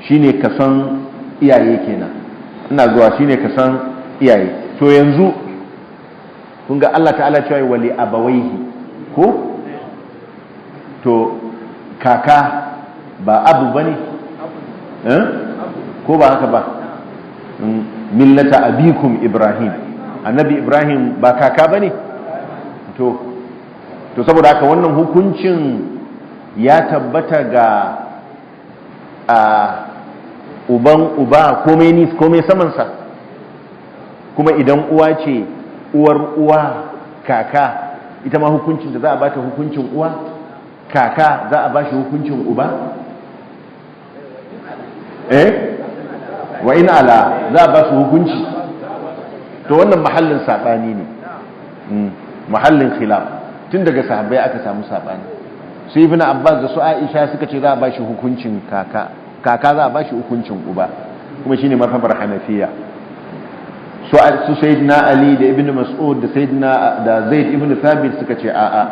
shine kasan iyaye kenan ina zuwa shine kasan iyaye to yanzu kun ga Allah ta'ala cewa wali abawaihi ko to kaka ba abu bane ko ba haka ba millata abikum ibrahim annabi ibrahim ba kaka bane to saboda haka wannan hukuncin ya tabbata ga uban uba komai samansa kuma idan uwa ce uwar uwa kaka ita ma hukuncin da za a ba ta hukuncin uwa, kaka za a ba shi hukuncin uba? Wa ina ala za a ba su hukunci? To wannan mahallin saɓani ne, mahallin khilaf. Tun daga sahabbai aka samu saɓani. Su ibn Abbas da su Aisha suka ce za a ba shi hukuncin kaka za a ba shi hukuncin uba, kuma shine mazhabar Hanafiya. Su sayyidina Ali da ibn Mas'ud da Zaid ibn Thabit suka ce a'a,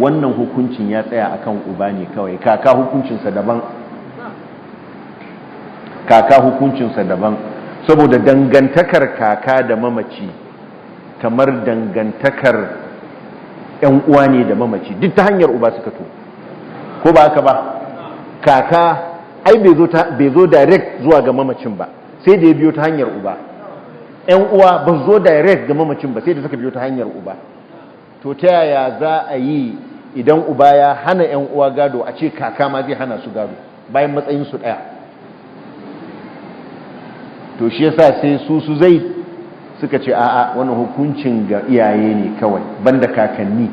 wannan hukuncin ya tsaya akan uba ne kawai, kaka hukuncinsa daban, saboda dangantakar kaka da mamaci kamar dangantakar yan uwa ne da mamaci, duk ta hanyar uba suka to, ko ba haka ba? Kaka ai bai zo direct zuwa ga mamacin ba, sai da ya biyo ta hanyar uba. yan uwa ba zo direct ga mamacin ba, sai da suka biyo ta hanyar uba. To ta yaya za a yi idan uba ya hana yan uwa gado, a ce kaka ma zai hana su gado bayan matsayin su daya? To shi yasa sai su zai suka ce a'a, wannan hukuncin ga iyaye ne kawai, banda kakanni.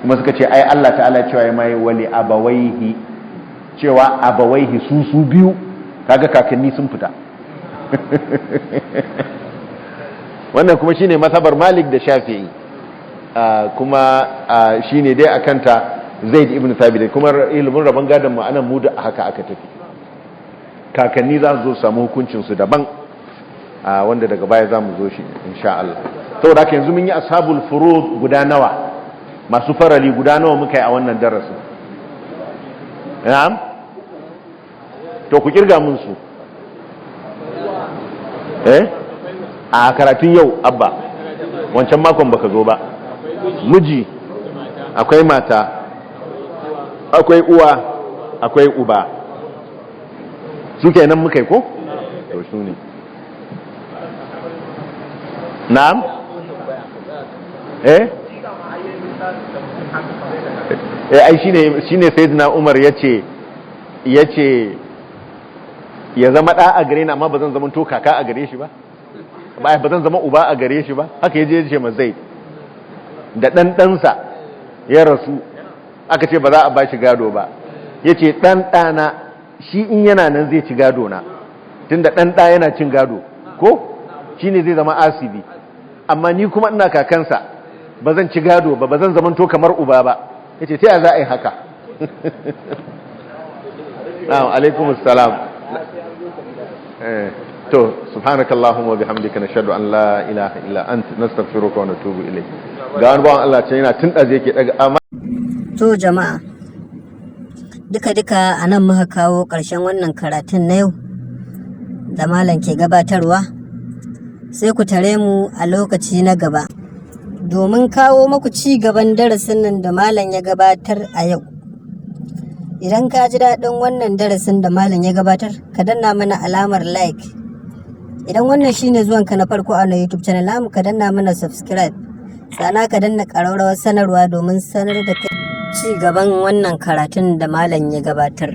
Kuma suka ce ai Allah ta'ala cewa ya mai wali abawaihi, cewa abawaihi su biyu, kaga kakanni sun fita. Wannan kuma shine mazhabar Malik da Shafi'i, kuma shine dai akanta Zaid ibn Thabit. Kuma ilimin rabon gadon mu anan mu da haka aka tafi, kakanni za su zo samu hukuncin su daban, wanda daga baya za mu zo shi insha Allah. Saboda haka yanzu mun yi ashabul furud guda nawa, masu farali guda nawa muka yi a wannan darasin? Na'am, to ku kirga mun su. A karatun yau abba, wancan makon baka zo ba. Miji, akwai mata, akwai uwa, akwai uba, su kenan muka yi ko? To su ne. Na'am? Ai shine sayyidina Umar yace ya zama da a gare ni, amma bazan zama to kaka a gare shi ba, ba zan zama uba a gare shi ba. Haka yaje ma Zaid da ɗansa ya rasu, aka ce ba za a bashi gado ba, yace ɗana shi in yana nan zai ci gado na, tunda ɗa yana cin gado ko shine zai zama asibi, amma ni kuma ina kakansa ba zan ci gado ba zan zama to kamar uba ba. Yace ta ya za a yi haka? Na'am, alaikumus salam. To subhanakallahumma wa bihamdika nashhadu an la ilaha illa anta nastaghfiruka wa natubu ilayk. Ga wani bawan Allah ce yana tundaze yake daga amma. To jama'a, duka anan muka kawo ƙarshen wannan karatun na yau da malam ke gabatarwa. Sai ku tare mu a lokaci na gaba domin kawo maku ci gaban darasin nan da malam ya gabatar a yau. Idan ka ji daɗin wannan darasin da malam ya gabatar, ka danna mana alamar like. Idan wannan shine zuwanka na farko a YouTube channel namu, ka danna mana subscribe. Sana ka danna ƙararrawar sanarwa domin sanar da kai ci gaban wannan karatun da malam ya gabatar.